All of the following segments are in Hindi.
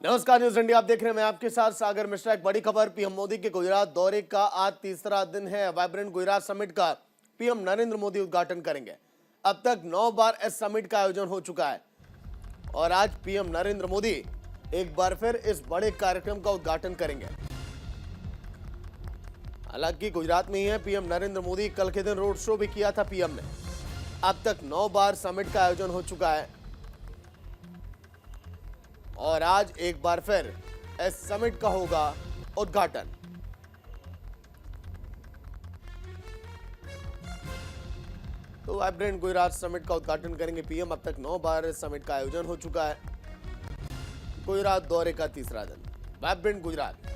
नमस्कार, न्यूज इंडिया आप देख रहे हैं। मैं आपके साथ सागर मिश्रा। एक बड़ी खबर, पीएम मोदी के गुजरात दौरे का आज तीसरा दिन है। वाइब्रेंट गुजरात समिट का पीएम नरेंद्र मोदी उद्घाटन करेंगे। अब तक 9 बार इस समिट का आयोजन हो चुका है और आज पीएम नरेंद्र मोदी एक बार फिर इस बड़े कार्यक्रम का उद्घाटन करेंगे। हालांकि गुजरात में ही है पीएम नरेंद्र मोदी। कल के दिन रोड शो भी किया था पीएम ने। अब तक 9 बार समिट का आयोजन हो चुका है और आज एक बार फिर इस समिट का होगा उद्घाटन। तो वाइब्रेंट गुजरात समिट का उद्घाटन करेंगे पीएम। अब तक 9 बार इस समिट का आयोजन हो चुका है। गुजरात दौरे का तीसरा दिन, वाइब्रेंट गुजरात।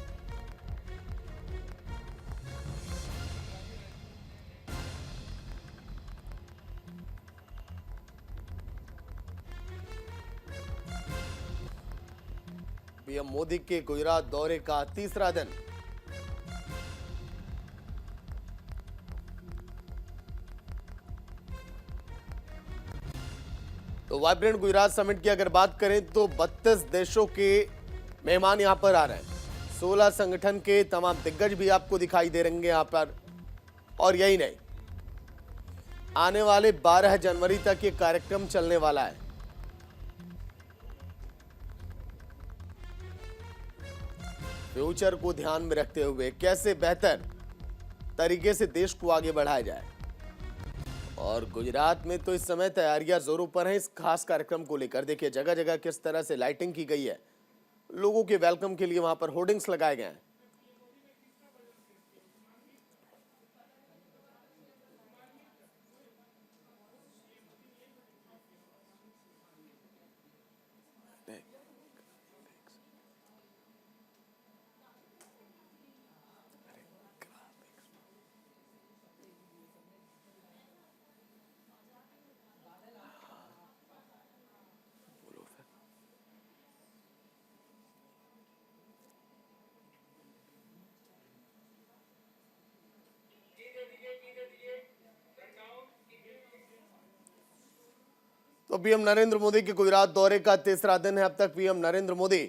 पीएम मोदी के गुजरात दौरे का तीसरा दिन। तो वाइब्रेंट गुजरात समिट की अगर बात करें तो 32 देशों के मेहमान यहां पर आ रहे हैं। 16 संगठन के तमाम दिग्गज भी आपको दिखाई दे रहेंगे यहां पर। और यही नहीं, आने वाले 12 जनवरी तक ये कार्यक्रम चलने वाला है। फ्यूचर को ध्यान में रखते हुए कैसे बेहतर तरीके से देश को आगे बढ़ाया जाए। और गुजरात में तो इस समय तैयारियां जोरों पर हैं इस खास कार्यक्रम को लेकर। देखिए जगह जगह किस तरह से लाइटिंग की गई है। लोगों के वेलकम के लिए वहां पर होर्डिंग्स लगाए गए हैं। तो पीएम नरेंद्र मोदी के गुजरात दौरे का तीसरा दिन है। अब तक पीएम नरेंद्र मोदी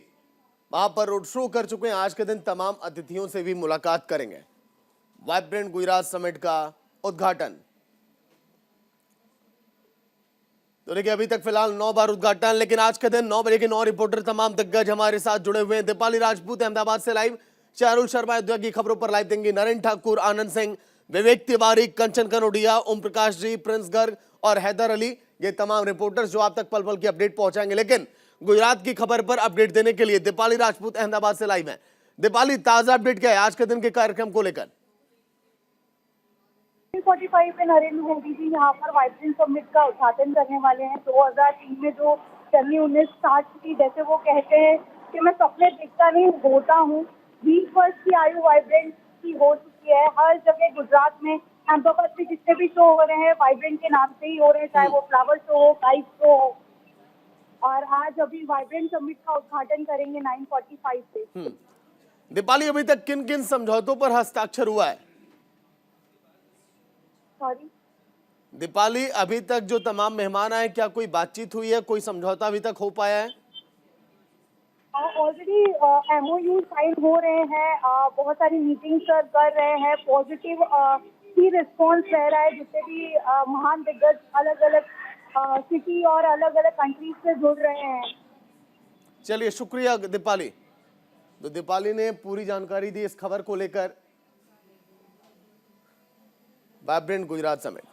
वहां पर रोड शो कर चुके हैं। आज के दिन तमाम अतिथियों से भी मुलाकात करेंगे। वाइब्रेंट गुजरात समिट का उद्घाटन। तो देखिए अभी तक फिलहाल 9 बार उद्घाटन, लेकिन आज के दिन 9 बजे के 9 रिपोर्टर तमाम दिग्गज हमारे साथ जुड़े हुए हैं। दीपाली राजपूत अहमदाबाद से लाइव, चारुल शर्मा अयोध्या की खबरों पर लाइव देंगे, नरेंद्र ठाकुर, आनंद सिंह, विवेक तिवारी, कंचन कनोडिया, ओम प्रकाश जी, प्रिंस गर्ग और हैदर अली, ये तमाम रिपोर्टर्स जो आप तक पल पल की अपडेट पहुंचाएंगे। लेकिन गुजरात की खबर पर अपडेट देने के लिए दीपाली राजपूत अहमदाबाद से लाइव है। दीपाली, ताजा अपडेट क्या है आज के दिन के कार्यक्रम को लेकर? 45 पे नरेंद्र मोदी जी यहाँ पर वाइब्रेंट समिट का उद्घाटन करने वाले हैं। 2003 में जो चलनी 19 स्टार्ट की, जैसे वो कहते हैं कि मैं सपने देखता नहीं होता हूँ। 20 वर्ष की आयु वाइब्रेंट की हो चुकी है। हर जगह गुजरात में अहमदाबाद में जितने भी शो हो रहे हैं वाइब्रेंट के नाम से ही हो रहे हैं, चाहे वो फ्लावर शो हो, काइट शो हो। और आज अभी वाइब्रेंट समिट का उद्घाटन करेंगे 9:45 पे। दीपाली, अभी तक किन किन समझौतों पर हस्ताक्षर हुआ है? सॉरी दीपाली, अभी तक जो तमाम मेहमान आए, क्या कोई बातचीत हुई है, कोई समझौता अभी तक हो पाया है? ऑलरेडी एमओयू साइन हो रहे हैं। बहुत सारी मीटिंग सर कर रहे हैं। पॉजिटिव ही रिस्पॉन्स रह रहा है। जितने भी महान दिग्गज अलग अलग सिटी और अलग अलग कंट्रीज से जुड़ रहे हैं। चलिए, शुक्रिया दीपाली। तो दीपाली ने पूरी जानकारी दी इस खबर को लेकर। Vibrant Gujarat summit.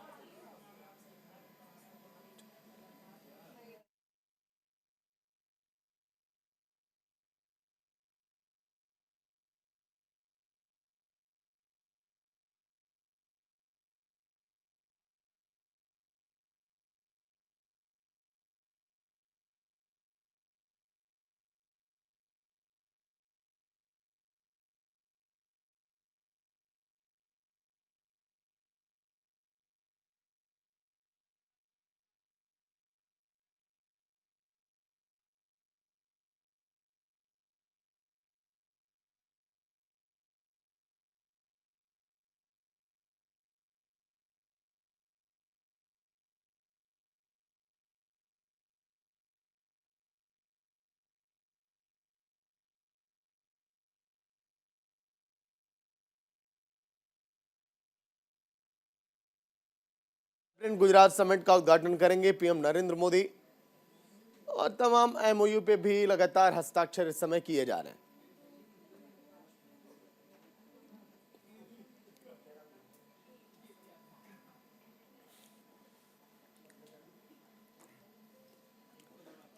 Gujarat summit का उद्घाटन करेंगे पीएम नरेंद्र मोदी और तमाम एमओयू पे भी लगातार हस्ताक्षर इस समय किए जा रहे हैं।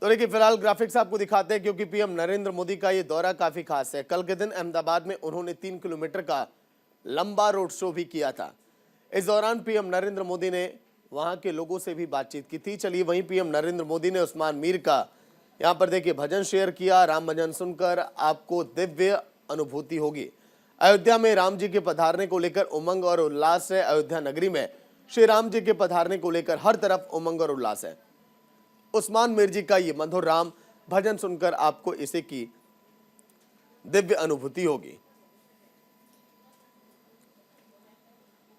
तो देखिए फिलहाल ग्राफिक्स आपको दिखाते हैं क्योंकि पीएम नरेंद्र मोदी का ये दौरा काफी खास है। कल के दिन अहमदाबाद में उन्होंने 3 किलोमीटर का लंबा रोड शो भी किया था। इस दौरान पीएम नरेंद्र मोदी ने वहां के लोगों से भी बातचीत की थी। चलिए वहीं पीएम नरेंद्र मोदी ने उस्मान मीर का यहां पर देखिए भजन शेयर किया। राम भजन सुनकर आपको दिव्य अनुभूति होगी। अयोध्या में राम जी के पधारने को लेकर उमंग और उल्लास है। अयोध्या नगरी में श्री राम जी के पधारने को लेकर हर तरफ उमंग और उल्लास है। उस्मान मीर जी का ये मधुर राम भजन सुनकर आपको इसे की दिव्य अनुभूति होगी।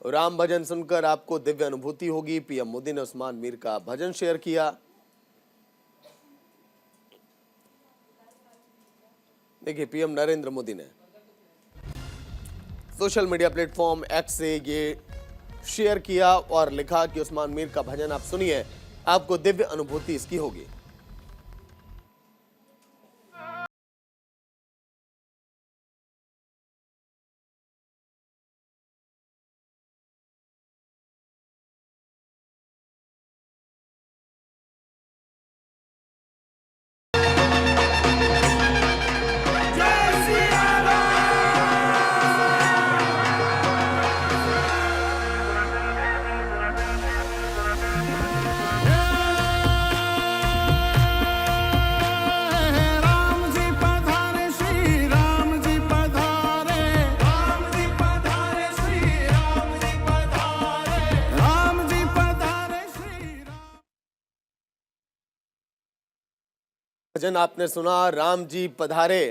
राम भजन सुनकर आपको दिव्य अनुभूति होगी। पीएम मोदी ने उस्मान मीर का भजन शेयर किया। देखिए पीएम नरेंद्र मोदी ने सोशल मीडिया प्लेटफॉर्म एक्स से ये शेयर किया और लिखा कि उस्मान मीर का भजन आप सुनिए, आपको दिव्य अनुभूति इसकी होगी। राम जी पधारे श्री राम जी पधारे, राम जी पधारे श्री राम जी पधारे, राम जी पधारे श्री राम। भजन आपने सुना, राम जी पधारे,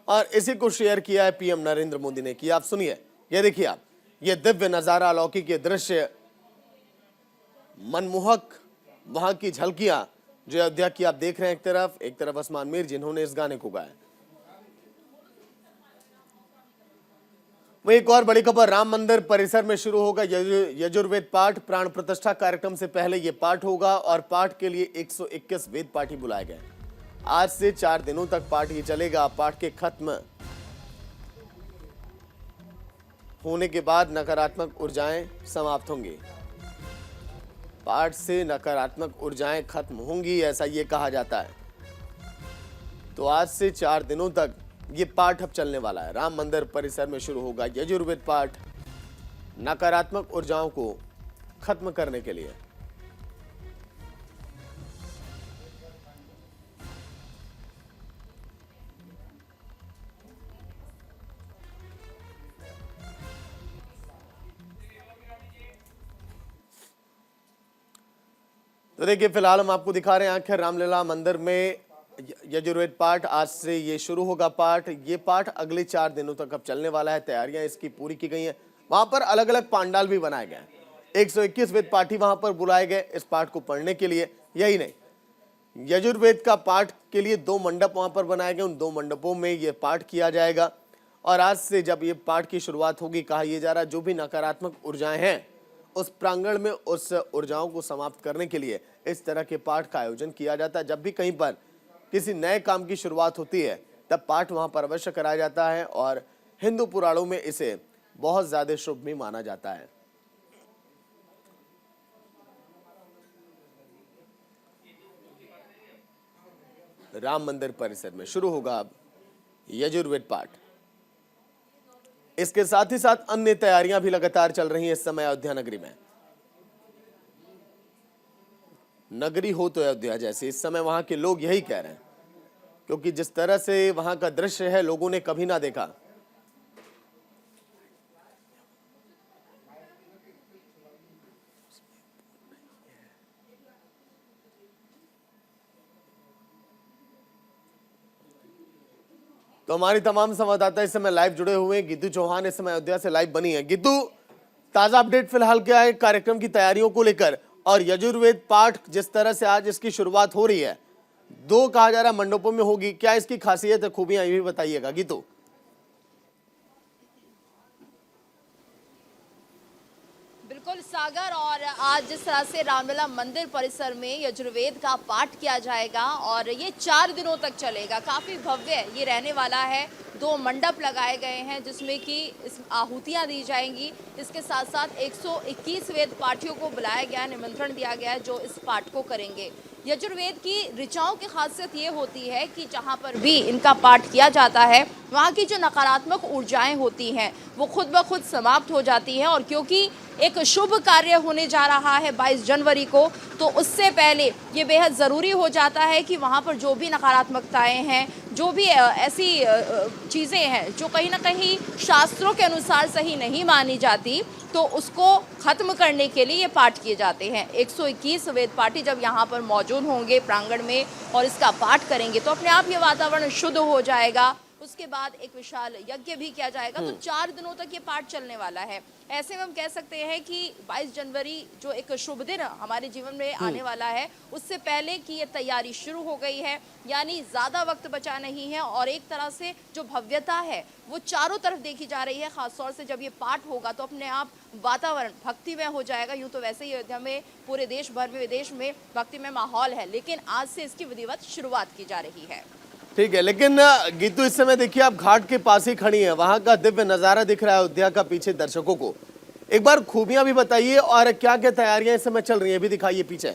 और इसी को शेयर किया है पीएम नरेंद्र मोदी ने। कि आप सुनिए, ये देखिए आप, ये दिव्य नजारा, अलौकिक ये दृश्य, मनमोहक वहां की झलकियां जो अयोध्या की आप देख रहे हैं। एक तरफ उस्मान मीर जिन्होंने इस गाने को गाया। वहीं एक और बड़ी खबर, राम मंदिर परिसर में शुरू होगा यजुर्वेद पाठ। प्राण प्रतिष्ठा कार्यक्रम से पहले यह पाठ होगा और पाठ के लिए 121 वेद पाठी बुलाए गए। आज से 4 दिनों तक पाठ ये चलेगा। पाठ के खत्म होने के बाद नकारात्मक ऊर्जाएं समाप्त होंगी। पाठ से नकारात्मक ऊर्जाएं खत्म होंगी, ऐसा ये कहा जाता है। तो आज से 4 दिनों तक ये पाठ अब चलने वाला है। राम मंदिर परिसर में शुरू होगा यजुर्वेद पाठ, नकारात्मक ऊर्जाओं को खत्म करने के लिए। तो देखिए फिलहाल हम आपको दिखा रहे हैं आखिर रामलीला मंदिर में यजुर्वेद पाठ। आज से ये शुरू होगा पाठ। ये पाठ अगले 4 दिनों तक अब चलने वाला है। तैयारियां इसकी पूरी की गई हैं। वहां पर अलग अलग पांडाल भी बनाए गए हैं। 121 वेद पाठी वहां पर बुलाए गए इस पाठ को पढ़ने के लिए। यही नहीं, यजुर्वेद का पाठ के लिए 2 मंडप वहां पर बनाए गए। उन 2 मंडपों में ये पाठ किया जाएगा। और आज से जब ये पाठ की शुरुआत होगी, कहा यह जा रहा जो भी नकारात्मक ऊर्जाएं हैं उस प्रांगण में उस ऊर्जाओं को समाप्त करने के लिए इस तरह के पाठ का आयोजन किया जाता है। जब भी कहीं पर किसी नए काम की शुरुआत होती है तब पाठ वहां पर अवश्य कराया जाता है और हिंदू पुराणों में इसे बहुत ज्यादा शुभ भी माना जाता है। राम मंदिर परिसर में शुरू होगा अब यजुर्वेद पाठ। इसके साथ ही साथ अन्य तैयारियां भी लगातार चल रही हैं इस समय अयोध्या नगरी में। नगरी हो तो अयोध्या जैसी, इस समय वहां के लोग यही कह रहे हैं, क्योंकि जिस तरह से वहां का दृश्य है लोगों ने कभी ना देखा। तो हमारी तमाम संवाददाता इस समय लाइव जुड़े हुए हैं। गीतू चौहान इस समय अयोध्या से लाइव बनी है। गीतू, ताजा अपडेट फिलहाल क्या है कार्यक्रम की तैयारियों को लेकर, और यजुर्वेद पाठ जिस तरह से आज इसकी शुरुआत हो रही है, 2 कहा जा रहा मंडपों में होगी, क्या इसकी खासियत है, खूबियां, ये भी बताइएगा गीतू। बिल्कुल सागर, और आज जिस तरह से रामलला मंदिर परिसर में यजुर्वेद का पाठ किया जाएगा और ये 4 दिनों तक चलेगा। काफ़ी भव्य ये रहने वाला है। 2 मंडप लगाए गए हैं जिसमें कि इस आहुतियाँ दी जाएंगी। इसके साथ साथ 121 वेद पाठियों को बुलाया गया, निमंत्रण दिया गया है जो इस पाठ को करेंगे। यजुर्वेद की ऋचाओं की खासियत ये होती है कि जहाँ पर भी इनका पाठ किया जाता है वहाँ की जो नकारात्मक ऊर्जाएं होती हैं वो खुद ब खुद समाप्त हो जाती हैं, और क्योंकि एक शुभ कार्य होने जा रहा है 22 जनवरी को, तो उससे पहले ये बेहद ज़रूरी हो जाता है कि वहाँ पर जो भी नकारात्मकताएं हैं, जो भी ऐसी चीज़ें हैं जो कहीं ना कहीं शास्त्रों के अनुसार सही नहीं मानी जाती, तो उसको ख़त्म करने के लिए ये पाठ किए जाते हैं। 121 वेद पाठी जब यहाँ पर मौजूद होंगे प्रांगण में और इसका पाठ करेंगे तो अपने आप ये वातावरण शुद्ध हो जाएगा। उसके बाद एक विशाल यज्ञ भी किया जाएगा। तो 4 दिनों तक ये पाठ चलने वाला है। ऐसे में हम कह सकते हैं कि 22 जनवरी जो एक शुभ दिन हमारे जीवन में आने वाला है, उससे पहले की ये तैयारी शुरू हो गई है, यानी ज़्यादा वक्त बचा नहीं है। और एक तरह से जो भव्यता है वो चारों तरफ देखी जा रही है। खासतौर से जब ये पाठ होगा तो अपने आप वातावरण भक्तिमय हो जाएगा। यूँ तो वैसे ही अयोध्या में पूरे देश भर में, विदेश में भक्तिमय माहौल है, लेकिन आज से इसकी विधिवत शुरुआत की जा रही है। ठीक है, लेकिन गीतू इस समय देखिए आप घाट के पास ही खड़ी हैं, वहां का दिव्य नजारा दिख रहा है अयोध्या का पीछे दर्शकों को। एक बार खूबियां भी बताइए और क्या क्या तैयारियां इस समय चल रही हैं भी दिखाइए पीछे।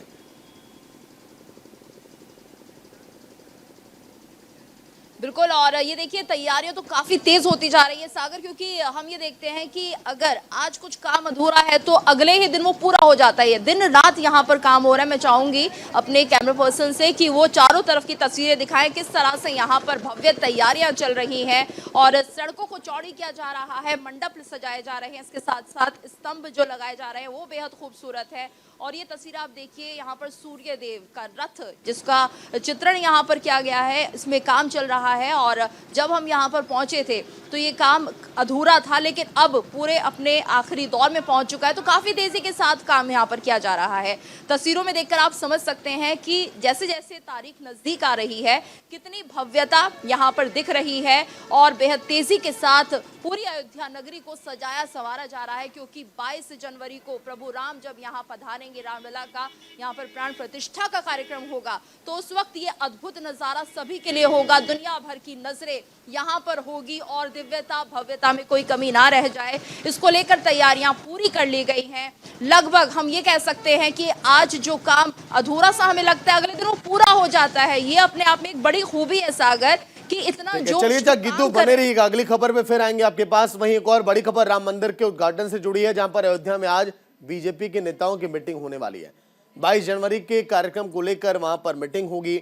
बिल्कुल, और ये देखिए तैयारियां तो काफ़ी तेज़ होती जा रही है सागर, क्योंकि हम ये देखते हैं कि अगर आज कुछ काम अधूरा है तो अगले ही दिन वो पूरा हो जाता है। दिन रात यहाँ पर काम हो रहा है। मैं चाहूँगी अपने कैमरा पर्सन से कि वो चारों तरफ की तस्वीरें दिखाएं, किस तरह से यहाँ पर भव्य तैयारियाँ चल रही हैं और सड़कों को चौड़ी किया जा रहा है, मंडप सजाए जा रहे हैं, इसके साथ साथ स्तंभ जो लगाए जा रहे हैं वो बेहद खूबसूरत है। और ये तस्वीर आप देखिए, यहाँ पर सूर्य देव का रथ जिसका चित्रण यहाँ पर किया गया है, इसमें काम चल रहा है। और जब हम यहाँ पर पहुँचे थे तो ये काम अधूरा था, लेकिन अब पूरे अपने आखिरी दौर में पहुँच चुका है। तो काफ़ी तेज़ी के साथ काम यहाँ पर किया जा रहा है। तस्वीरों में देखकर आप समझ सकते हैं कि जैसे जैसे तारीख नज़दीक आ रही है कितनी भव्यता यहाँ पर दिख रही है और बेहद तेज़ी के साथ पूरी अयोध्या नगरी को सजाया संवारा जा रहा है, क्योंकि 22 जनवरी को प्रभु राम जब यहाँ पधारेंगे, रामलला का यहाँ पर प्राण प्रतिष्ठा का कार्यक्रम होगा, तो उस वक्त ये अद्भुत नज़ारा सभी के लिए होगा। दुनिया भर की नजरें यहाँ पर होगी और दिव्यता भव्यता में कोई कमी ना रह जाए, इसको लेकर तैयारियां पूरी कर ली गई हैं। लगभग हम ये कह सकते हैं कि आज जो काम अधूरा सा हमें लगता है अगले दिन वो पूरा हो जाता है। ये अपने आप में एक बड़ी खूबी है सागर कि इतना जोश। चलिए गीतू बने रहिएगा, अगली खबर में फिर आएंगे आपके पास। वहीं एक और बड़ी खबर राम मंदिर के उद्घाटन से जुड़ी है, जहां पर अयोध्या में आज बीजेपी के नेताओं की मीटिंग होने वाली है। 22 जनवरी के कार्यक्रम को लेकर वहां पर मीटिंग होगी।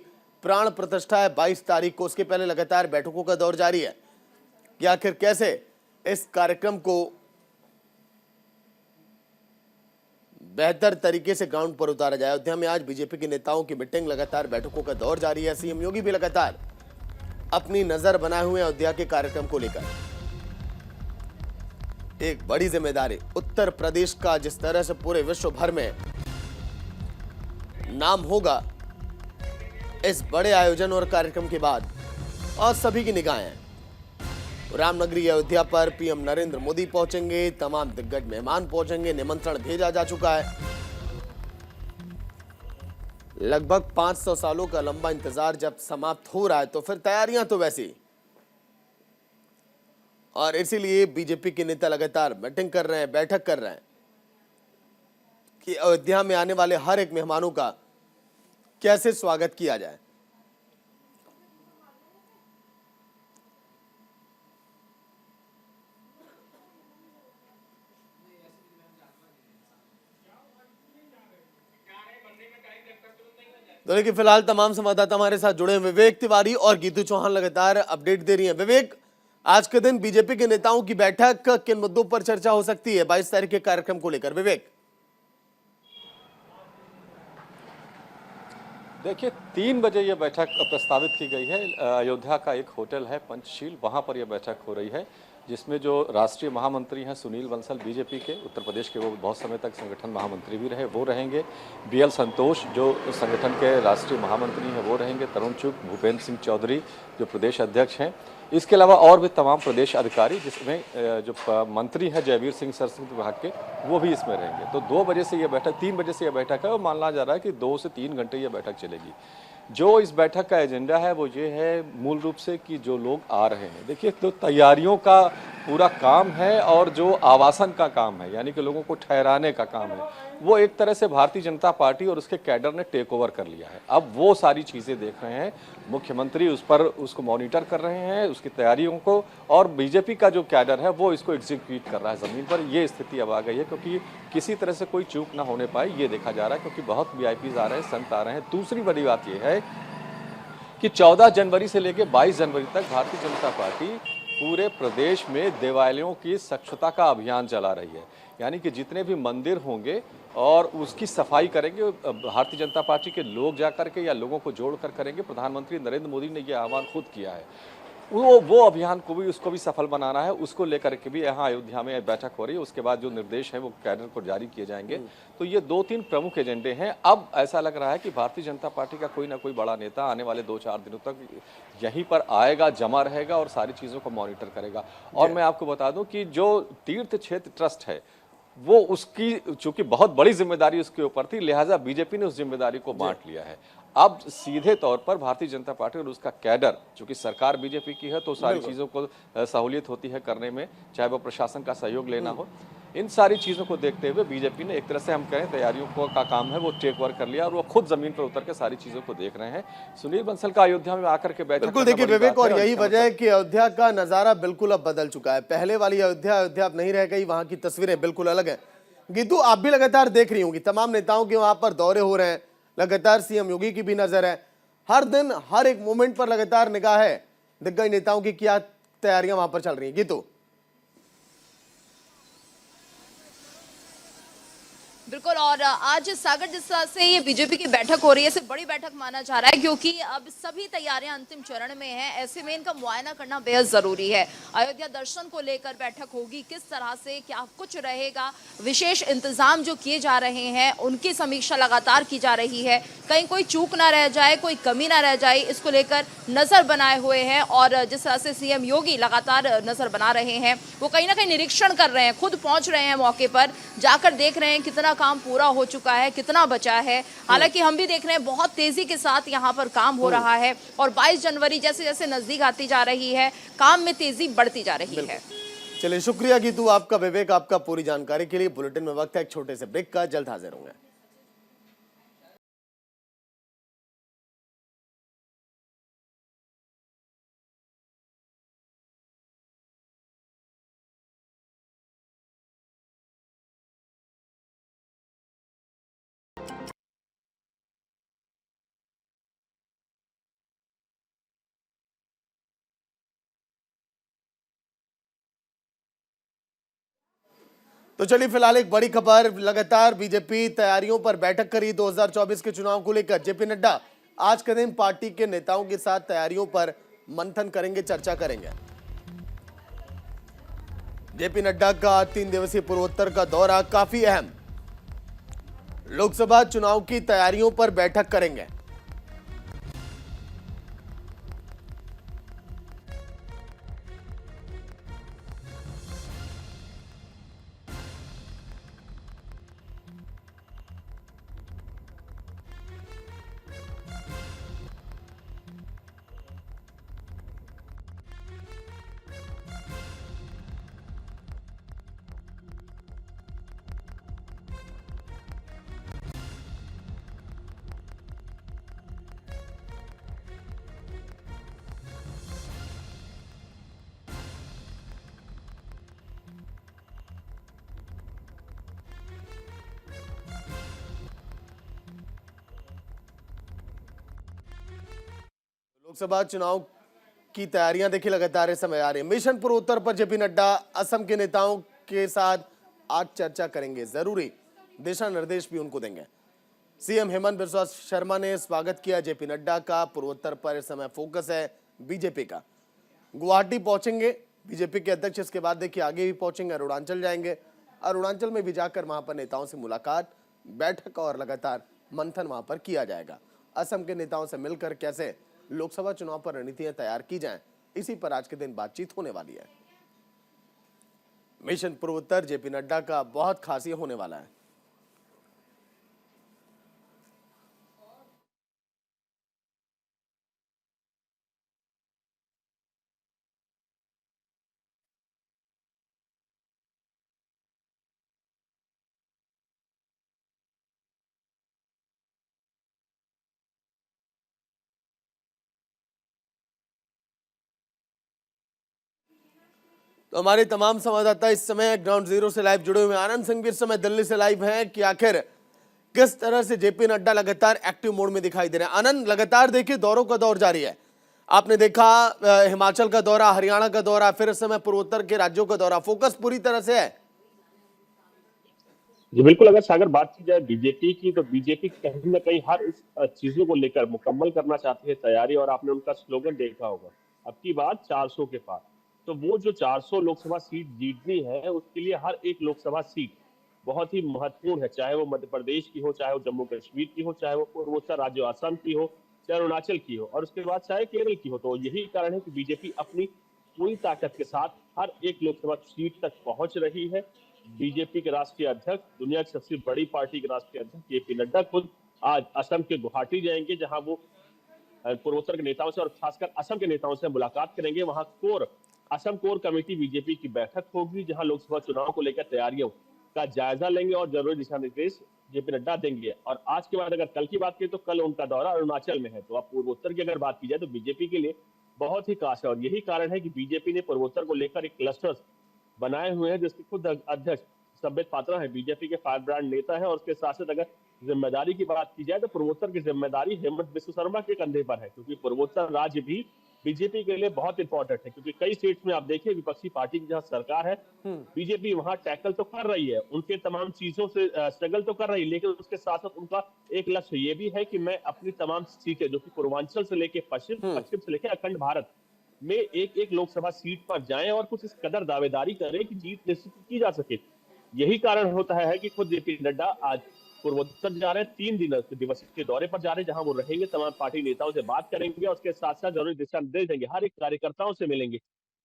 प्राण प्रतिष्ठा है 22 तारीख को। उसके पहले लगातार बैठकों का दौर जारी है कि आखिर कैसे इस कार्यक्रम को बेहतर तरीके से ग्राउंड पर उतारा जाए। अयोध्या में आज बीजेपी के नेताओं की मीटिंग, लगातार बैठकों का दौर जारी है। सीएम योगी भी लगातार अपनी नजर बनाए हुए अयोध्या के कार्यक्रम को लेकर। एक बड़ी जिम्मेदारी उत्तर प्रदेश का, जिस तरह से पूरे विश्व भर में नाम होगा इस बड़े आयोजन और कार्यक्रम के बाद, और सभी की निगाहें रामनगरी अयोध्या पर पीएम नरेंद्र मोदी पहुंचेंगे, तमाम दिग्गज मेहमान पहुंचेंगे, निमंत्रण भेजा जा चुका है। लगभग 500 सालों का लंबा इंतजार जब समाप्त हो रहा है तो फिर तैयारियां तो वैसी, और इसीलिए बीजेपी के नेता लगातार मीटिंग कर रहे हैं, बैठक कर रहे हैं कि अयोध्या में आने वाले हर एक मेहमानों का कैसे स्वागत किया जाए। तो देखिए फिलहाल तमाम संवाददाता हमारे साथ जुड़े हैं। विवेक तिवारी और गीतू चौहान लगातार अपडेट दे रही हैं। विवेक, आज के दिन बीजेपी के नेताओं की बैठक, किन मुद्दों पर चर्चा हो सकती है 22 तारीख के कार्यक्रम को लेकर? विवेक, देखिए 3 बजे ये बैठक प्रस्तावित की गई है। अयोध्या का एक होटल है पंचशील, वहाँ पर यह बैठक हो रही है। जिसमें जो राष्ट्रीय महामंत्री हैं सुनील बंसल बीजेपी के उत्तर प्रदेश के, वो बहुत समय तक संगठन महामंत्री भी रहे, वो रहेंगे। BL संतोष जो संगठन के राष्ट्रीय महामंत्री हैं वो रहेंगे। तरुण चुग, भूपेंद्र सिंह चौधरी जो प्रदेश अध्यक्ष हैं, इसके अलावा और भी तमाम प्रदेश अधिकारी, जिसमें जो मंत्री हैं जयवीर सिंह संस्कृति विभाग के, वो भी इसमें रहेंगे। तो 2 बजे से ये बैठक, 3 बजे से ये बैठक है और माना जा रहा है कि 2 से 3 घंटे ये बैठक चलेगी। जो इस बैठक का एजेंडा है वो ये है मूल रूप से कि जो लोग आ रहे हैं, देखिए तो तैयारियों का पूरा काम है और जो आवासन का काम है, यानी कि लोगों को ठहराने का काम है, वो एक तरह से भारतीय जनता पार्टी और उसके कैडर ने टेक ओवर कर लिया है। अब वो सारी चीज़ें देख रहे हैं, मुख्यमंत्री उस पर उसको मॉनिटर कर रहे हैं, उसकी तैयारियों को, और बीजेपी का जो कैडर है वो इसको एग्जीक्यूट कर रहा है ज़मीन पर। ये स्थिति अब आ गई है, क्योंकि किसी तरह से कोई चूक ना होने पाए ये देखा जा रहा है, क्योंकि बहुत VIPs आ रहे हैं, संत आ रहे हैं। दूसरी बड़ी बात यह है कि 14 जनवरी से लेकर 22 जनवरी तक भारतीय जनता पार्टी पूरे प्रदेश में देवालयों की स्वच्छता का अभियान चला रही है। यानी कि जितने भी मंदिर होंगे और उसकी सफाई करेंगे भारतीय जनता पार्टी के लोग जाकर के, या लोगों को जोड़कर करेंगे। प्रधानमंत्री नरेंद्र मोदी ने यह आह्वान खुद किया है। वो अभियान को भी, उसको भी सफल बनाना है, उसको लेकर के भी यहाँ अयोध्या में बैठक हो रही है। उसके बाद जो निर्देश हैं वो कैडर को जारी किए जाएंगे। तो ये 2-3 प्रमुख एजेंडे हैं। अब ऐसा लग रहा है कि भारतीय जनता पार्टी का कोई ना कोई बड़ा नेता आने वाले 2-4 दिनों तक यहीं पर आएगा, जमा रहेगा और सारी चीज़ों को मॉनिटर करेगा। और मैं आपको बता दूं कि जो तीर्थ क्षेत्र ट्रस्ट है वो, उसकी चूंकि बहुत बड़ी जिम्मेदारी उसके ऊपर थी, लिहाजा बीजेपी ने उस जिम्मेदारी को बांट लिया है। अब सीधे तौर पर भारतीय जनता पार्टी और उसका कैडर, चूंकि सरकार बीजेपी की है तो सारी चीज़ों को सहूलियत होती है करने में, चाहे वो प्रशासन का सहयोग लेना हो। इन सारी चीज़ों को देखते हुए बीजेपी ने एक तरह से, हम कहें, तैयारियों का काम है वो टेक ओवर कर लिया और वो खुद जमीन पर उतर के सारी चीज़ों को देख रहे हैं। सुनील बंसल का अयोध्या में आकर के बैठक, बिल्कुल देखिए विवेक, और यही वजह है कि अयोध्या का नजारा बिल्कुल अब बदल चुका है। पहले वाली अयोध्या अब नहीं रह गई, वहां की तस्वीरें बिल्कुल अलग है। गीतू, आप भी लगातार देख रही होंगी, तमाम नेताओं के वहां पर दौरे हो रहे हैं, लगातार CM योगी की भी नजर है। हर दिन हर एक मोमेंट पर लगातार निगाह है दिग्गज नेताओं की, क्या तैयारियां वहां पर चल रही हैं। गीतू, बिल्कुल। और आज सागर जिस तरह से ये बीजेपी की बैठक हो रही है, इसे बड़ी बैठक माना जा रहा है, क्योंकि अब सभी तैयारियां अंतिम चरण में हैं। ऐसे में इनका मुआयना करना बेहद जरूरी है। अयोध्या दर्शन को लेकर बैठक होगी, किस तरह से क्या कुछ रहेगा, विशेष इंतजाम जो किए जा रहे हैं उनकी समीक्षा लगातार की जा रही है। कहीं कोई चूक ना रह जाए, कोई कमी ना रह जाए, इसको लेकर नजर बनाए हुए हैं। और जिस तरह से CM योगी लगातार नजर बना रहे हैं, वो कहीं ना कहीं निरीक्षण कर रहे हैं, खुद पहुंच रहे हैं मौके पर, जाकर देख रहे हैं कितना काम पूरा हो चुका है, कितना बचा है। हालांकि हम भी देख रहे हैं बहुत तेजी के साथ यहाँ पर काम हो रहा है, और 22 जनवरी जैसे जैसे नजदीक आती जा रही है, काम में तेजी बढ़ती जा रही है। चलिए, शुक्रिया गीतू आपका, विवेक आपका पूरी जानकारी के लिए। बुलेटिन में वक्त है एक छोटे से ब्रेक का, जल्द हाजिर होंगे। तो चलिए, फिलहाल एक बड़ी खबर, लगातार बीजेपी तैयारियों पर बैठक करी 2024 के चुनाव को लेकर। JP नड्डा आज के दिन पार्टी के नेताओं के साथ तैयारियों पर मंथन करेंगे, चर्चा करेंगे। JP नड्डा का 3 दिवसीय पूर्वोत्तर का दौरा काफी अहम, लोकसभा चुनाव की तैयारियों पर बैठक करेंगे। लोकसभा चुनाव की तैयारियां देखिए लगातार इस समय आ रही है। मिशन पूर्वोत्तर पर JP नड्डा असम के नेताओं के साथ आज चर्चा करेंगे, जरूरी दिशा निर्देश भी उनको देंगे। CM हेमंत बिस्वा शर्मा ने स्वागत किया JP नड्डा का। पूर्वोत्तर पर इस समय फोकस है बीजेपी का। गुवाहाटी पहुंचेंगे बीजेपी के अध्यक्ष इसके बाद देखिए आगे भी पहुंचेंगे, अरुणाचल जाएंगे। अरुणाचल में भी जाकर वहां पर नेताओं से मुलाकात, बैठक और लगातार मंथन वहां पर किया जाएगा। असम के नेताओं से मिलकर कैसे लोकसभा चुनाव पर रणनीतियां तैयार की जाएं, इसी पर आज के दिन बातचीत होने वाली है। मिशन पूर्वोत्तर जेपी नड्डा का बहुत खास ये होने वाला है। तो हमारे तमाम संवाददाता इस समय ग्राउंड जीरो से लाइव जुड़े हुए हैं। आनंद सिंह भी इस समय दिल्ली से लाइव हैं कि आखिर किस तरह से जेपी नड्डा लगातार एक्टिव मोड में दिखाई दे रहे हैं। आनंद, लगातार देखिए दौरों का दौर जारी है। आपने देखा हिमाचल का दौरा, हरियाणा का दौरा, फिर इस समय पूर्वोत्तर के राज्यों का दौरा, फोकस पूरी तरह से है। जी बिल्कुल, अगर सागर बात की जाए बीजेपी की, तो बीजेपी कहीं ना कहीं हर इस चीजों को लेकर मुकम्मल करना चाहती है तैयारी। और आपने उनका स्लोगन देखा होगा, अब की बात 400 के पार। तो वो जो 400 लोकसभा सीट जीतनी है, उसके लिए हर एक लोकसभा सीट बहुत ही महत्वपूर्ण है, चाहे वो मध्य प्रदेश की हो, चाहे वो जम्मू कश्मीर की हो, चाहे वो पूर्वोत्तर राज्य असम की हो, चाहे अरुणाचल की हो, और उसके बाद चाहे केरल की हो। तो यही कारण है कि बीजेपी अपनी पूरी ताकत के साथ हर एक लोकसभा सीट तक पहुंच रही है। बीजेपी के राष्ट्रीय अध्यक्ष, दुनिया की सबसे बड़ी पार्टी के राष्ट्रीय अध्यक्ष जेपी नड्डा खुद आज असम के गुवाहाटी जाएंगे, जहां वो पूर्वोत्तर के नेताओं से और खासकर असम के नेताओं से मुलाकात करेंगे। वहां असम कोर कमेटी बीजेपी की बैठक होगी, जहां लोकसभा चुनाव को लेकर तैयारियों का जायजा लेंगे और जरूरी दिशा निर्देश जेपी नड्डा देंगे। और आज के बाद अगर कल की बात करें तो कल उनका दौरा अरुणाचल में है। तो अब पूर्वोत्तर की अगर बात की जाए तो बीजेपी के लिए बहुत ही खास है, और यही कारण है कि बीजेपी ने पूर्वोत्तर को लेकर एक क्लस्टर बनाए हुए हैं, जिसके खुद अध्यक्ष संबित पात्रा है, बीजेपी के फायर ब्रांड नेता है। और उसके साथ साथ अगर जिम्मेदारी की बात की जाए तो पूर्वोत्तर की जिम्मेदारी हेमंत बिस्व शर्मा के कंधे पर है, क्योंकि पूर्वोत्तर राज्य भी बीजेपी के लिए बहुत इंपॉर्टेंट है। क्योंकि कई स्टेट्स में आप देखिए विपक्षी पार्टी की जहां सरकार है, बीजेपी वहां टैकल तो कर रही है, उनके तमाम चीजों से स्ट्रगल तो कर रही है, लेकिन उसके साथ साथ उनका एक लक्ष्य ये भी है कि मैं अपनी तमाम सीटें, जो कि पूर्वांचल से लेके पश्चिम से लेके अखंड भारत में एक एक लोकसभा सीट पर जाएं और कुछ इस कदर दावेदारी करें कि जीत निश्चित की जा सके। यही कारण होता है कि खुद जेपी नड्डा आज पूर्वोत्तर जा रहे हैं, 3 दिवसीय के दौरे पर जा रहे हैं, जहां वो रहेंगे, तमाम पार्टी नेताओं से बात करेंगे और उसके साथ साथ जरूरी दिशा निर्देश देंगे, हर एक कार्यकर्ताओं से मिलेंगे।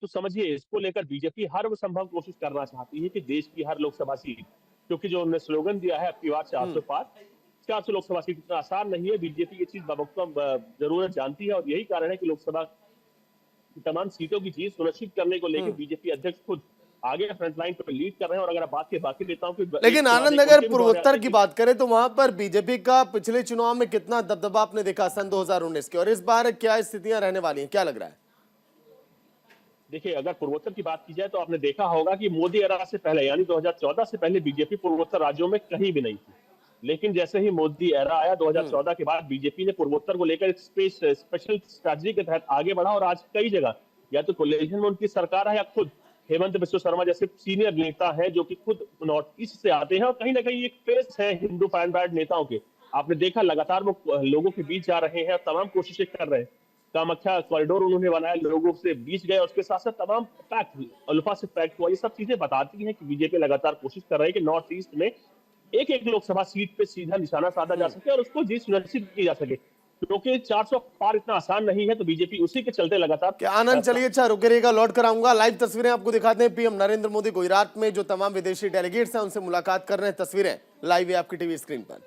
तो समझिए, इसको लेकर बीजेपी हर वो संभव कोशिश करना चाहती है कि देश की हर लोकसभा सीट, क्योंकि जो उन्होंने स्लोगन दिया है आपकी बात 400 पार, 400 लोकसभा सीट इतना आसान नहीं है। बीजेपी ये चीज बखूबी जरूरत जानती है, और यही कारण है कि लोकसभा की तमाम सीटों की जीत सुनिश्चित करने को लेकर बीजेपी अध्यक्ष खुद आगे फ्रंटलाइन पर लीड कर रहे हैं। और अगर बात के बाकी नेताओं की, लेकिन आनंद, अगर पूर्वोत्तर की बात करें तो वहां पर बीजेपी का पिछले चुनाव में कितना दबदबा आपने देखा सन 2019 के, और इस बार क्या स्थितियां रहने वाली हैं, क्या लग रहा है? देखिए, अगर पूर्वोत्तर की बात की जाए तो आपने देखा होगा कि मोदी एरा से पहले, यानी 2014 से पहले बीजेपी पूर्वोत्तर राज्यों में कहीं भी नहीं थी। लेकिन जैसे ही मोदी एरा आया 2014 के बाद, बीजेपी ने पूर्वोत्तर को लेकर एक स्पेशल स्ट्रैटेजी के तहत आगे बढ़ा, और आज कई जगह या तो कोलिशन में उनकी सरकार है, या खुद हेमंत बिस्व शर्मा जैसे सीनियर नेता है जो कि खुद नॉर्थ ईस्ट से आते हैं, और कहीं ना कहीं एक फेस है हिंदू फायर ब्रांड नेताओं के। आपने देखा लगातार वो लोगों के बीच जा रहे हैं और तमाम कोशिशें कर रहे हैं। कामाख्या कॉरिडोर उन्होंने बनाया, लोगों से बीच गए, उसके साथ साथ तमाम पैक्ट, अल्फा से पैक्ट हुआ। ये सब चीजें बताती हैं कि बीजेपी लगातार कोशिश कर रही है कि नॉर्थ ईस्ट में एक एक लोकसभा सीट पे सीधा निशाना साधा जा सके और उसको जीत सुनिश्चित की जा सके, क्योंकि 400 पार इतना आसान नहीं है। तो बीजेपी उसी के चलते लगातार। क्या आनंद, चलिए अच्छा रुके रहिएगा, लौट कर आऊंगा। लाइव तस्वीरें आपको दिखाते हैं। पीएम नरेंद्र मोदी गुजरात में जो तमाम विदेशी डेलीगेट्स हैं उनसे मुलाकात कर रहे हैं, तस्वीरें लाइव है आपकी टीवी स्क्रीन पर।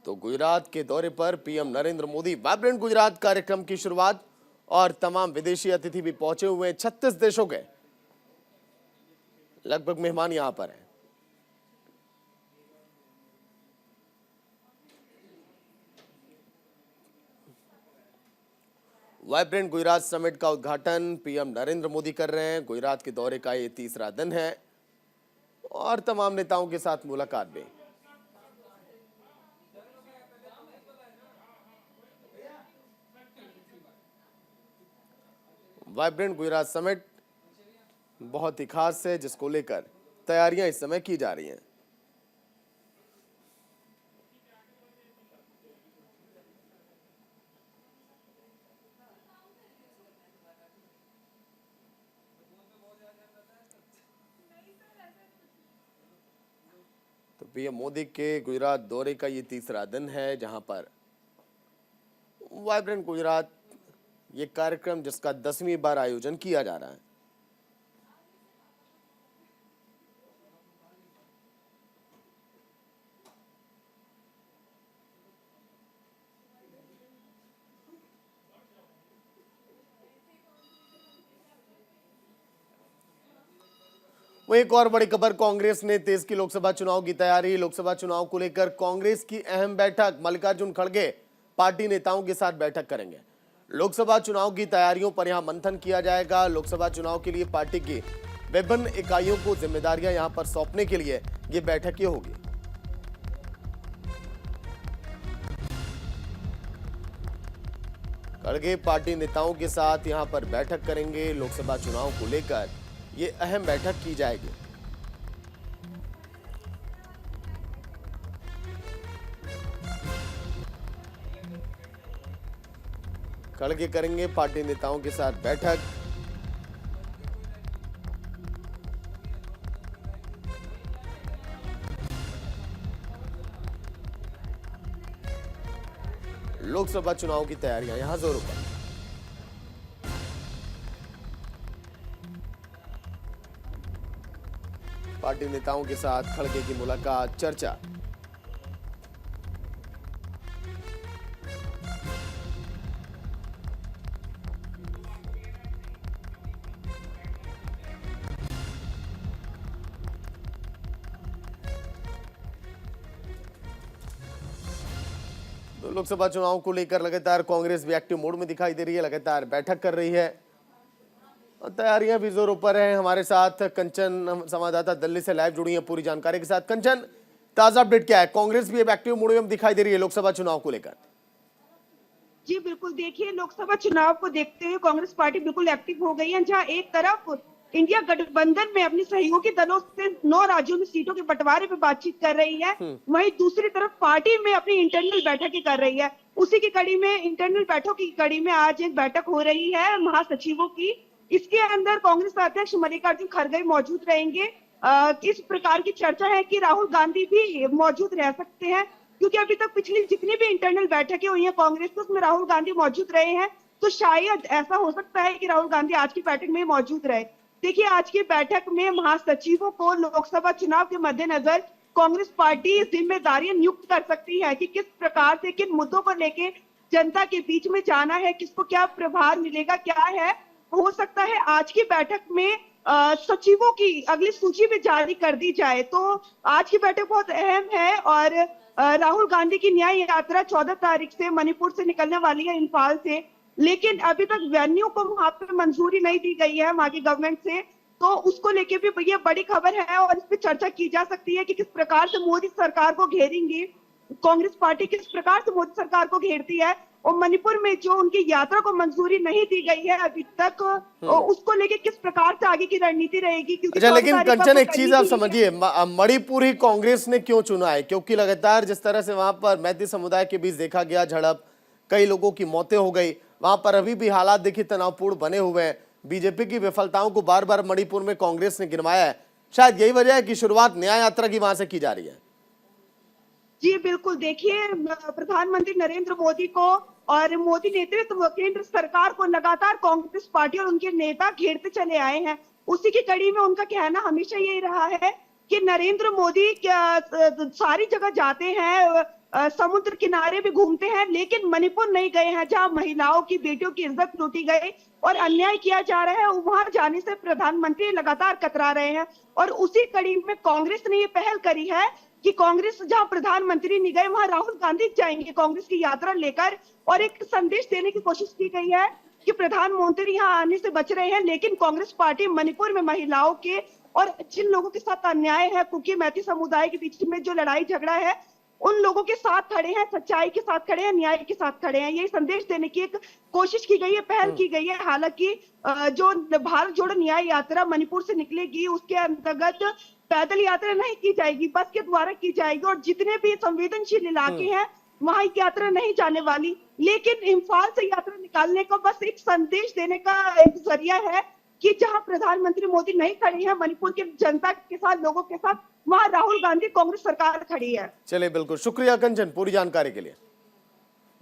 तो गुजरात के दौरे पर पीएम नरेंद्र मोदी, वाइब्रेंट गुजरात कार्यक्रम की शुरुआत, और तमाम विदेशी अतिथि भी पहुंचे हुए हैं। 36 देशों के लगभग मेहमान यहां पर हैं। वाइब्रेंट गुजरात समिट का उद्घाटन पीएम नरेंद्र मोदी कर रहे हैं। गुजरात के दौरे का ये तीसरा दिन है और तमाम नेताओं के साथ मुलाकात भी। वाइब्रेंट गुजरात समिट बहुत ही खास है, जिसको लेकर तैयारियां इस समय की जा रही हैं। पीएम मोदी के गुजरात दौरे का ये तीसरा दिन है, जहां पर वाइब्रेंट गुजरात ये कार्यक्रम जिसका 10वीं बार आयोजन किया जा रहा है। वहीं एक और बड़ी खबर, कांग्रेस ने तेज की लोकसभा चुनाव की तैयारी। लोकसभा चुनाव को लेकर कांग्रेस की अहम बैठक, मल्लिकार्जुन खड़गे पार्टी नेताओं के साथ बैठक करेंगे। लोकसभा चुनाव की तैयारियों पर यहां मंथन किया जाएगा। लोकसभा चुनाव के लिए पार्टी की विभिन्न इकाइयों को जिम्मेदारियां यहां पर सौंपने के लिए ये बैठक ये होगी। खड़गे पार्टी नेताओं के साथ यहां पर बैठक करेंगे। लोकसभा चुनाव को लेकर ये अहम बैठक की जाएगी। खड़गे करेंगे पार्टी नेताओं के साथ बैठक। लोकसभा चुनाव की तैयारियां यहां जोरों पर। पार्टी नेताओं के साथ खड़गे की मुलाकात, चर्चा। तो लोकसभा चुनाव को लेकर लगातार कांग्रेस भी एक्टिव मोड में दिखाई दे रही है, लगातार बैठक कर रही है और तैयारियां भी जोरों पर हैं। हमारे साथ कंचन संवाददाता दिल्ली से लाइव जुड़ी हैं पूरी जानकारी के साथ। कंचन, ताजा अपडेट क्या है? कांग्रेस भी अब एक्टिव मोड में दिखाई दे रही है लोकसभा चुनाव को लेकर। जी बिल्कुल, देखिए लोकसभा चुनाव को देखते हुए कांग्रेस पार्टी बिल्कुल एक्टिव हो गई है। जहां एक तरफ इंडिया गठबंधन में अपने सहयोगी दलों से 9 राज्यों में सीटों के बंटवारे पे बातचीत कर रही है, वहीं दूसरी तरफ पार्टी में अपनी इंटरनल बैठकें कर रही है। उसी की कड़ी में, इंटरनल बैठकों की कड़ी में आज एक बैठक हो रही है महासचिवों की। इसके अंदर कांग्रेस अध्यक्ष मल्लिकार्जुन खड़गे मौजूद रहेंगे। इस प्रकार की चर्चा है कि राहुल गांधी भी मौजूद रह सकते हैं, क्योंकि अभी तक पिछली जितनी भी इंटरनल बैठकें हुई हैं कांग्रेस की, उसमें राहुल गांधी मौजूद रहे हैं। तो शायद ऐसा हो सकता है कि राहुल गांधी आज की बैठक में मौजूद रहे। देखिए, आज की बैठक में महासचिवों को लोकसभा चुनाव के मद्देनजर कांग्रेस पार्टी जिम्मेदारियां नियुक्त कर सकती है कि किस प्रकार से, किन मुद्दों को लेके जनता के बीच में जाना है, किसको क्या प्रभार मिलेगा, क्या है। हो सकता है आज की बैठक में सचिवों की अगली सूची भी जारी कर दी जाए। तो आज की बैठक बहुत अहम है और राहुल गांधी की न्याय यात्रा 14 तारीख से मणिपुर से निकलने वाली है, इम्फाल से, लेकिन अभी तक वेन्यू को वहां पर मंजूरी नहीं दी गई है वहां की गवर्नमेंट से। तो उसको लेके भी ये बड़ी खबर है और इस पर चर्चा की जा सकती है कि किस प्रकार से मोदी सरकार को घेरेंगे, कांग्रेस पार्टी किस प्रकार से मोदी सरकार को घेरती है। और मणिपुर में जो उनकी यात्रा को मंजूरी नहीं दी गई है अभी तक, उसको लेके किस प्रकार से आगे की रणनीति रहेगी। क्योंकि अच्छा, लेकिन कंचन एक चीज आप समझिए, मणिपुर ही कांग्रेस ने क्यों चुना है? क्योंकि लगातार जिस तरह से वहां पर मैती समुदाय के बीच देखा गया झड़प, कई लोगों की मौतें हो गई, वहां पर अभी भी हालात देखिए तनावपूर्ण बने हुए हैं। बीजेपी की विफलताओं को बार बार मणिपुर में कांग्रेस ने गिनवाया है। शायद यही वजह है कि शुरुआत न्याय यात्रा की वहां से की जा रही है। जी बिल्कुल, देखिए प्रधानमंत्री नरेंद्र मोदी को और मोदी नेतृत्व केंद्र सरकार को लगातार कांग्रेस पार्टी और उनके नेता घेरते चले आए हैं। उसी की कड़ी में उनका कहना हमेशा यही रहा है कि नरेंद्र मोदी सारी जगह जाते हैं, समुद्र किनारे भी घूमते हैं, लेकिन मणिपुर नहीं गए हैं जहां महिलाओं की, बेटियों की इज्जत लूटी गई और अन्याय किया जा रहा है। वहां जाने से प्रधानमंत्री लगातार कतरा रहे हैं और उसी कड़ी में कांग्रेस ने ये पहल करी है कि कांग्रेस जहां प्रधानमंत्री नहीं गए वहां राहुल गांधी जाएंगे कांग्रेस की यात्रा लेकर, और एक संदेश देने की कोशिश की गई है कि प्रधानमंत्री यहां आने से बच रहे हैं, लेकिन कांग्रेस पार्टी मणिपुर में महिलाओं के और जिन लोगों के साथ अन्याय है, कुकी मैती समुदाय के बीच में जो लड़ाई झगड़ा है, उन लोगों के साथ खड़े हैं, सच्चाई के साथ खड़े हैं, न्याय के साथ खड़े हैं। यही संदेश देने की एक कोशिश की गई है, पहल की गई है। हालांकि जो भारत जोड़ो न्याय यात्रा मणिपुर से निकलेगी उसके अंतर्गत पैदल यात्रा नहीं की जाएगी, बस के द्वारा की जाएगी और जितने भी संवेदनशील इलाके हैं वहां यात्रा नहीं जाने वाली। लेकिन इम्फाल से यात्रा निकालने का बस एक संदेश देने का एक जरिया है कि जहां प्रधानमंत्री मोदी नहीं खड़े हैं मणिपुर की जनता के साथ, लोगों के साथ, वहां राहुल गांधी कांग्रेस सरकार खड़ी है। चलिए, बिल्कुल शुक्रिया कंचन पूरी जानकारी के लिए।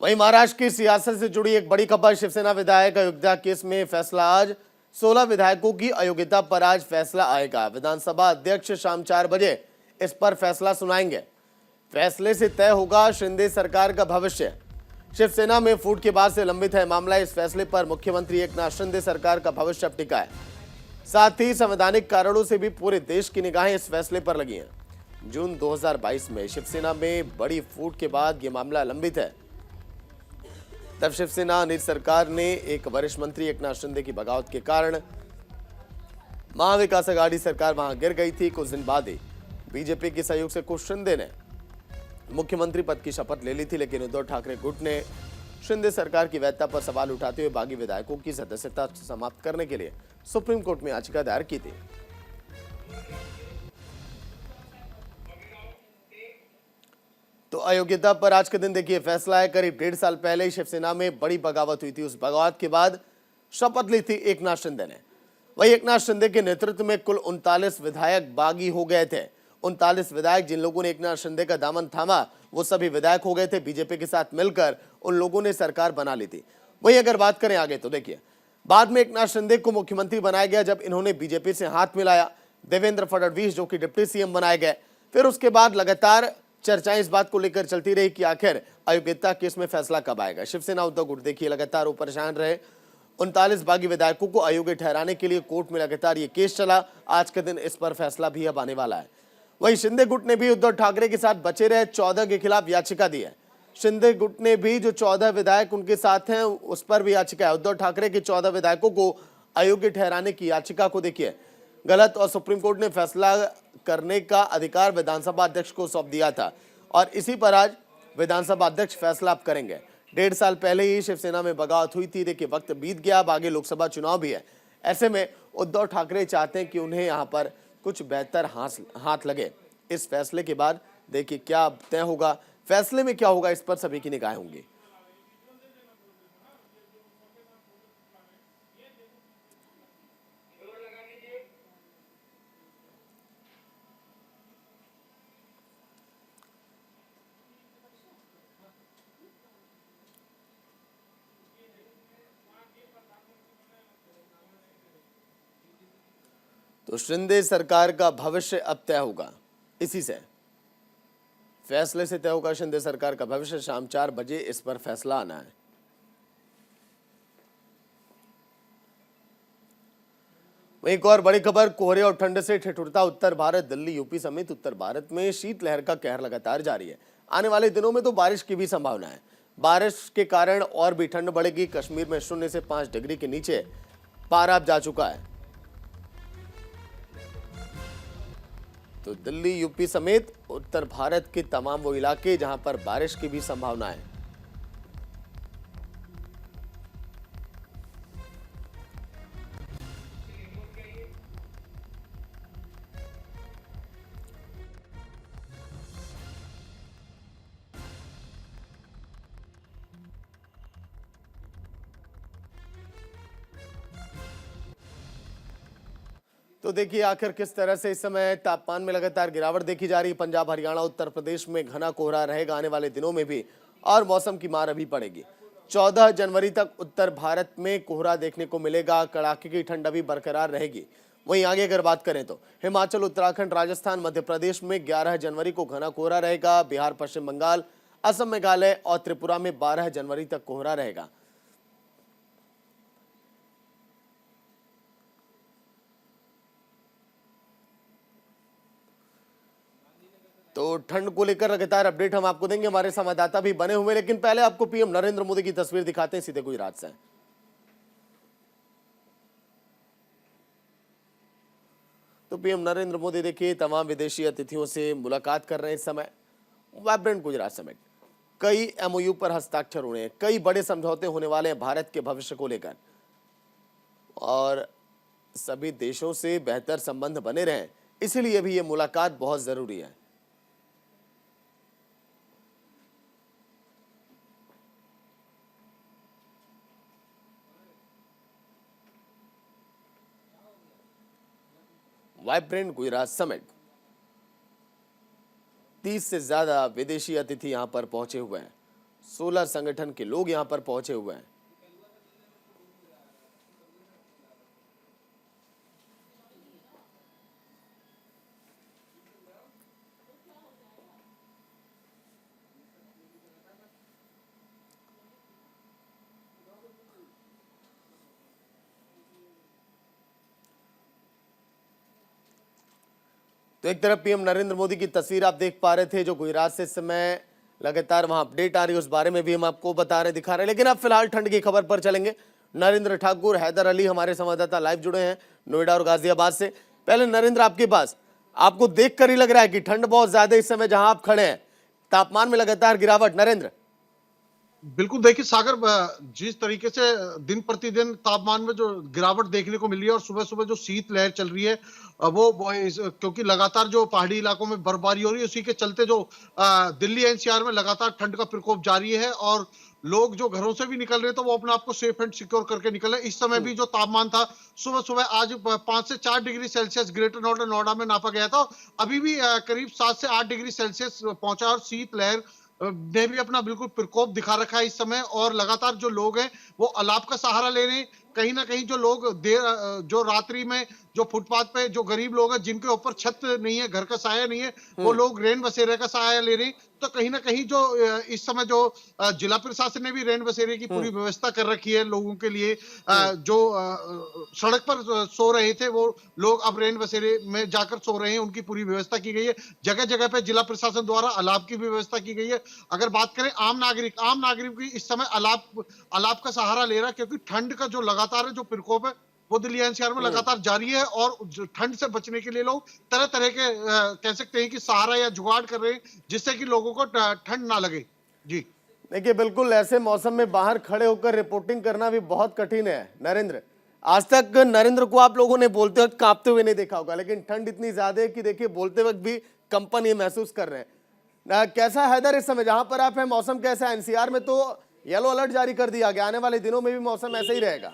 वहीं महाराष्ट्र की सियासत से जुड़ी एक बड़ी खबर, शिवसेना विधायक अयोध्या केस में फैसला आज। 16 विधायकों की अयोग्यता पर आज फैसला आएगा। विधानसभा अध्यक्ष शाम 4 बजे इस पर फैसला सुनाएंगे। फैसले से तय होगा शिंदे सरकार का भविष्य। शिवसेना में फूट के बाद से लंबित है मामला। इस फैसले पर मुख्यमंत्री एकनाथ शिंदे सरकार का भविष्य अब टिका है। साथ ही संवैधानिक कारणों से भी पूरे देश की निगाहें इस फैसले पर लगी हैं। जून 2022 में शिवसेना में बड़ी फूट के बाद यह मामला लंबित है। तब शिवसेना नीति सरकार ने एक वरिष्ठ मंत्री एकनाथ शिंदे की बगावत के कारण महाविकास आघाड़ी सरकार वहां गिर गई थी। कुछ दिन बाद ही बीजेपी के सहयोग से कुछ शिंदे ने मुख्यमंत्री पद की शपथ ले ली थी, लेकिन उद्धव ठाकरे गुट ने शिंदे सरकार की वैधता पर सवाल उठाते हुए बागी विधायकों की सदस्यता समाप्त करने के लिए सुप्रीम कोर्ट में याचिका दायर की थी। तो अयोग्यता पर आज के दिन देखिए फैसला है। करीब 1.5 साल पहले शिवसेना में बड़ी बगावत हुई थी। उस बगावत के बाद शपथ ली थी एकनाथ शिंदे ने। वही एकनाथ शिंदे के नेतृत्व में कुल 39 विधायक बागी हो गए थे। 39 विधायक, जिन लोगों ने एकनाथ शिंदे का दामन थामा, वो सभी विधायक हो गए थे। बीजेपी के साथ मिलकर उन लोगों ने सरकार बना ली थी। वही अगर बात करें आगे तो देखिए, बाद में एकनाथ शिंदे को मुख्यमंत्री बनाया गया जब इन्होंने बीजेपी से हाथ मिलाया। देवेंद्र फडणवीस जो कि डिप्टी सीएम बनाए गए। फिर उसके बाद लगातार चर्चाएं इस बात को लेकर चलती रही कि आखिर अयोग्यता केस में फैसला कब आएगा। शिवसेना उद्धव गुट देखिए लगातार वो परेशान रहे। 39 बागी विधायकों को अयोग्य ठहराने के लिए कोर्ट में लगातार ये केस चला। आज के दिन इस पर फैसला भी अब आने वाला है। वहीं शिंदे गुट ने भी उद्धव ठाकरे के साथ बचे रहे 14 के खिलाफ याचिका दी है। शिंदे गुट ने भी जो 14 विधायक उनके साथ हैं उस पर भी याचिका है। उद्धव ठाकरे के 14 विधायकों को अयोग्य ठहराने की याचिका को देखिए गलत और सुप्रीम कोर्ट ने फैसला करने का अधिकार विधानसभा अध्यक्ष को सौंप दिया था और इसी पर आज विधानसभा अध्यक्ष फैसला अब करेंगे। 1.5 साल पहले ही शिवसेना में बगावत हुई थी। देखिए वक्त बीत गया, अब आगे लोकसभा चुनाव भी है। ऐसे में उद्धव ठाकरे चाहते हैं कि उन्हें यहाँ पर कुछ बेहतर हाथ लगे। इस फैसले के बाद देखिए क्या तय होगा, फैसले में क्या होगा, इस पर सभी की निगाहें होंगी। तो शिंदे सरकार का भविष्य अब तय होगा। इसी से फैसले से तय होगा शिंदे सरकार का भविष्य। शाम 4 बजे इस पर फैसला आना है। वहीं एक और बड़ी खबर, कोहरे और ठंड से ठिठुरता उत्तर भारत। दिल्ली, यूपी समेत उत्तर भारत में शीतलहर का कहर लगातार जारी है। आने वाले दिनों में तो बारिश की भी संभावना है। बारिश के कारण और भी ठंड बढ़ेगी। कश्मीर में 0 से 5 डिग्री के नीचे पारा अब जा चुका है। तो दिल्ली, यूपी समेत उत्तर भारत के तमाम वो इलाके जहां पर बारिश की भी संभावना है। तो देखिए आखिर किस तरह से इस समय तापमान में लगातार गिरावट देखी जा रही है। पंजाब, हरियाणा, उत्तर प्रदेश में घना कोहरा रहेगा आने वाले दिनों में भी और मौसम की मार अभी पड़ेगी। 14 जनवरी तक उत्तर भारत में कोहरा देखने को मिलेगा। कड़ाके की ठंड अभी बरकरार रहेगी। वहीं आगे अगर बात करें तो हिमाचल, उत्तराखंड, राजस्थान, मध्य प्रदेश में 11 जनवरी को घना कोहरा रहेगा। बिहार, पश्चिम बंगाल, असम, मेघालय और त्रिपुरा में 12 जनवरी तक कोहरा रहेगा। तो ठंड को लेकर लगातार अपडेट हम आपको देंगे। हमारे संवाददाता भी बने हुए, लेकिन पहले आपको पीएम नरेंद्र मोदी की तस्वीर दिखाते हैं सीधे गुजरात से। तो पीएम नरेंद्र मोदी देखिए तमाम विदेशी अतिथियों से मुलाकात कर रहे हैं इस समय। वाइब्रेंट गुजरात समिट, कई एमओयू पर हस्ताक्षर हुए हैं, कई बड़े समझौते होने वाले हैं भारत के भविष्य को लेकर और सभी देशों से बेहतर संबंध बने रहें, इसीलिए भी ये मुलाकात बहुत जरूरी है। Vibrant Gujarat summit. 30 से ज्यादा विदेशी अतिथि यहां पर पहुंचे हुए हैं। 16 संगठन के लोग यहां पर पहुंचे हुए हैं। तो एक तरफ पीएम नरेंद्र मोदी की तस्वीर आप देख पा रहे थे, जो गुजरात से इस समय लगातार वहां अपडेट आ रही है, उस बारे में भी हम आपको बता रहे दिखा रहे हैं। लेकिन अब फिलहाल ठंड की खबर पर चलेंगे। नरेंद्र ठाकुर, हैदर अली हमारे संवाददाता लाइव जुड़े हैं नोएडा और गाजियाबाद से। पहले नरेंद्र, आपके पास, आपको देखकर ही लग रहा है कि ठंड बहुत ज्यादा इस समय जहां आप खड़े हैं, तापमान में लगातार गिरावट। नरेंद्र, बिल्कुल, देखिए सागर, जिस तरीके से दिन प्रतिदिन तापमान में जो गिरावट देखने को मिल रही है और सुबह सुबह जो शीत लहर चल रही है, क्योंकि लगातार जो पहाड़ी इलाकों में बर्फबारी हो रही है, उसी के चलते जो दिल्ली एनसीआर में लगातार ठंड का प्रकोप जारी है और लोग जो घरों से भी निकल रहे हैं तो वो अपने आप को सेफ एंड सिक्योर करके निकल रहे हैं। इस समय भी जो तापमान था सुबह सुबह आज 5 से 4 डिग्री सेल्सियस ग्रेटर नोएडा में नापा गया था। अभी भी करीब 7 से 8 डिग्री सेल्सियस पहुंचा और शीत लहर ने भी अपना बिल्कुल प्रकोप दिखा रखा है इस समय। और लगातार जो लोग हैं वो अलाव का सहारा ले रहे हैं। कहीं ना कहीं जो लोग जो रात्रि में जो फुटपाथ पे जो गरीब लोग हैं जिनके ऊपर छत नहीं है, घर का साया नहीं है, वो लोग रेन बसेरे का सहारा ले रहे हैं। तो कहीं ना कहीं जो इस समय जो जिला प्रशासन ने भी रेन बसेरे की पूरी व्यवस्था कर रखी है लोगों के लिए। जो सड़क पर सो रहे थे वो लोग अब रेन बसेरे में जाकर सो रहे हैं, उनकी पूरी व्यवस्था की गई है। जगह जगह पे जिला प्रशासन द्वारा अलाव की भी व्यवस्था की गई है। अगर बात करें आम नागरिक की, इस समय अलाव का सहारा ले रहा है, क्योंकि ठंड का जो लगातार जो प्रकोप है वो दिल्ली एनसीआर में लगातार जारी है और ठंड से बचने के लिए लोग तरह तरह के कह सकते हैं कि सहारा या जुगाड़ कर रहे हैं, जिससे कि लोगों को ठंड ना लगे। जी देखिए, बिल्कुल ऐसे मौसम में बाहर खड़े होकर रिपोर्टिंग करना भी बहुत कठिन है। नरेंद्र, आज तक नरेंद्र को आप लोगों ने बोलते वक्त कांपते हुए नहीं देखा होगा, लेकिन ठंड इतनी ज्यादा है कि देखिए बोलते वक्त भी कंपन ये महसूस कर रहे हैं। कैसा हैदर इस समय जहां पर आप हैं, मौसम कैसा है? एनसीआर में तो येलो अलर्ट जारी कर दिया गया, आने वाले दिनों में भी मौसम ऐसा ही रहेगा।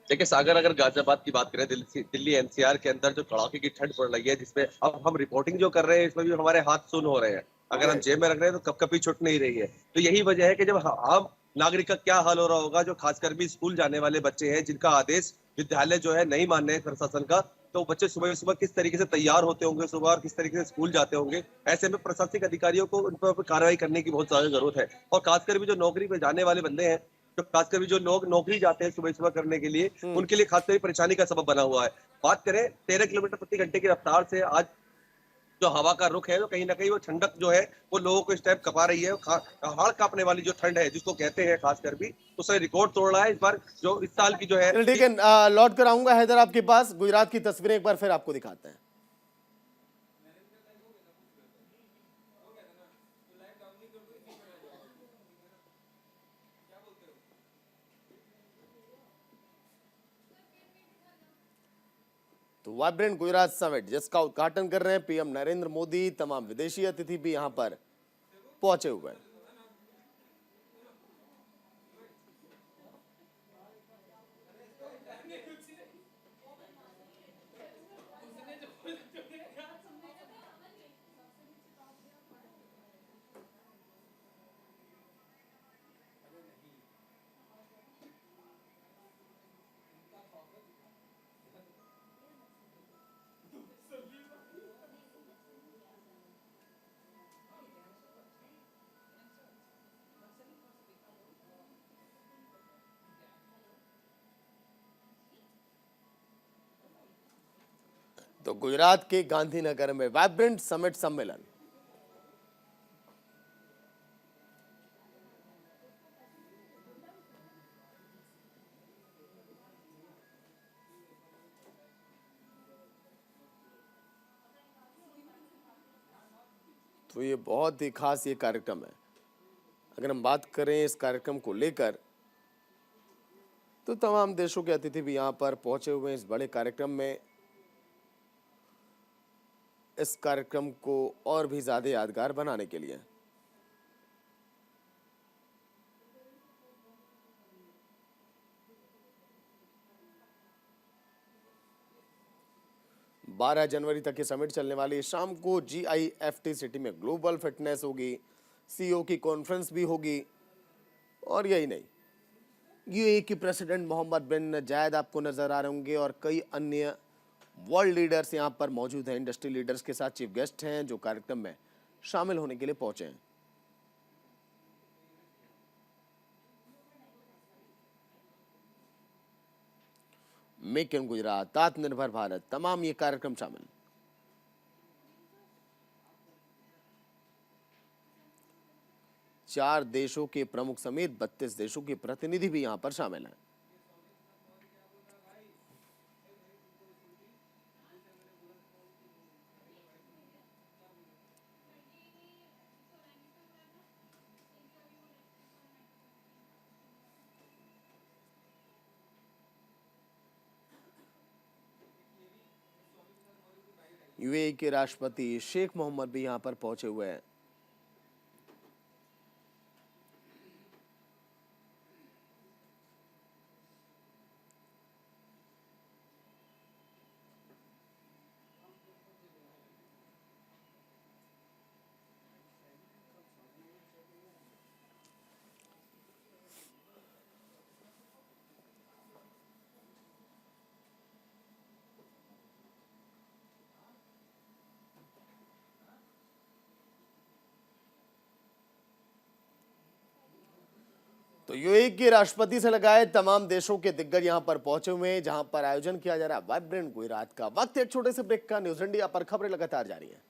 देखिए सागर, अगर गाजियाबाद की बात करें, दिल्ली एनसीआर के अंदर जो कड़ाके की ठंड पड़ रही है, जिसमें अब हम रिपोर्टिंग जो कर रहे हैं इसमें भी हमारे हाथ सुन हो रहे हैं। अगर हम जेब में रख रहे हैं तो कभी छुट नहीं रही है। तो यही वजह है कि जब आम नागरिक का क्या हाल हो रहा होगा, जो खासकर भी स्कूल जाने वाले बच्चे हैं, जिनका आदेश विद्यालय जो है नहीं मानने हैं प्रशासन का, तो बच्चे सुबह सुबह किस तरीके से तैयार होते होंगे सुबह और किस तरीके से स्कूल जाते होंगे। ऐसे में प्रशासनिक अधिकारियों को उन पर कार्रवाई करने की बहुत ज्यादा जरूरत है। और खासकर भी जो नौकरी पे जाने वाले बंदे हैं, तो खासकर भी जो लोग नौकरी जाते हैं सुबह सुबह करने के लिए, उनके लिए खासकर परेशानी का सबब बना हुआ है। बात करें 13 किलोमीटर प्रति घंटे की रफ्तार से आज जो हवा का रुख है, तो कहीं ना कहीं वो ठंडक जो है वो लोगों को इस टाइम कपा रही है। हाड़ कांपने वाली जो ठंड है जिसको कहते हैं खासकर भी, उसने रिकॉर्ड तोड़ रहा है इस बार जो इस साल की जो है। ठीक है, लौट कर आऊंगा हैदर आपके पास। गुजरात की तस्वीरें एक बार फिर आपको दिखाते हैं। तो वाइब्रेंट गुजरात समिट जिसका उद्घाटन कर रहे हैं पीएम नरेंद्र मोदी, तमाम विदेशी अतिथि भी यहां पर पहुंचे हुए हैं। तो गुजरात के गांधीनगर में वाइब्रेंट समिट सम्मेलन। तो ये बहुत ही खास ये कार्यक्रम है। अगर हम बात करें इस कार्यक्रम को लेकर, तो तमाम देशों के अतिथि भी यहां पर पहुंचे हुए हैं इस बड़े कार्यक्रम में। इस कार्यक्रम को और भी ज्यादा यादगार बनाने के लिए 12 जनवरी तक ये समिट चलने वाली है। शाम को GIFT सिटी में ग्लोबल फिटनेस होगी, CEO की कॉन्फ्रेंस भी होगी। और यही नहीं, UAE की प्रेसिडेंट मोहम्मद बिन जायद आपको नजर आ रहे होंगे और कई अन्य वर्ल्ड लीडर्स यहाँ पर मौजूद हैं। इंडस्ट्री लीडर्स के साथ चीफ गेस्ट हैं जो कार्यक्रम में शामिल होने के लिए पहुंचे हैं। मेक इन गुजरात, आत्मनिर्भर भारत, तमाम ये कार्यक्रम शामिल। चार देशों के प्रमुख समेत 32 देशों के प्रतिनिधि भी यहां पर शामिल हैं। UAE के राष्ट्रपति शेख मोहम्मद भी यहां पर पहुंचे हुए हैं। तो UAE के राष्ट्रपति से लगाए तमाम देशों के दिग्गज यहां पर पहुंचे हुए हैं, जहां पर आयोजन किया जा रहा है वाइब्रेंट गुजरात का। वक्त एक छोटे से ब्रेक का। न्यूज इंडिया पर खबरें लगातार जारी हैं।